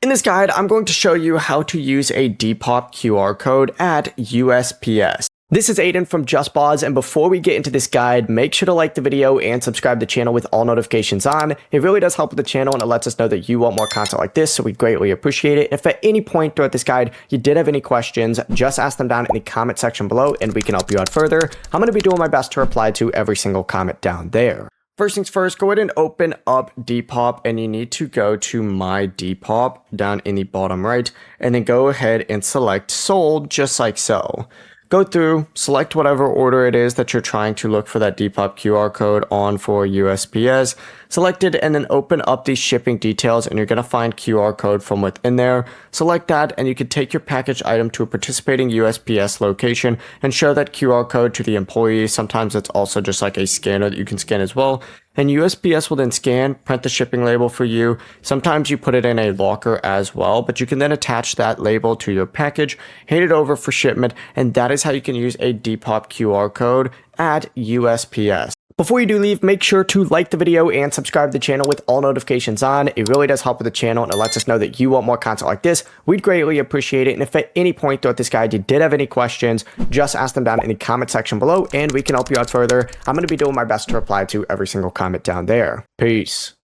In this guide, I'm going to show you how to use a Depop QR code at USPS. This is Aiden from JustBoz, and before we get into this guide, make sure to like the video and subscribe to the channel with all notifications on. It really does help with the channel, and it lets us know that you want more content like this, so we greatly appreciate it. If at any point throughout this guide you did have any questions, just ask them down in the comment section below, and we can help you out further. I'm going to be doing my best to reply to every single comment down there. First things first, go ahead and open up Depop, and you need to go to My Depop down in the bottom right, and then go ahead and select Sold, just like so. Go through, select whatever order it is that you're trying to look for that Depop QR code on for USPS. Select it and then open up the shipping details, and you're going to find QR code from within there. Select that, and you can take your package item to a participating USPS location and show that QR code to the employee. Sometimes it's also just like a scanner that you can scan as well. And USPS will then scan, print the shipping label for you. Sometimes you put it in a locker as well, but you can then attach that label to your package, hand it over for shipment, and that is how you can use a Depop QR code at USPS. Before you do leave, make sure to like the video and subscribe to the channel with all notifications on. It really does help with the channel, and it lets us know that you want more content like this. We'd greatly appreciate it. And if at any point throughout this guide you did have any questions, just ask them down in the comment section below, and we can help you out further. I'm going to be doing my best to reply to every single comment down there. Peace.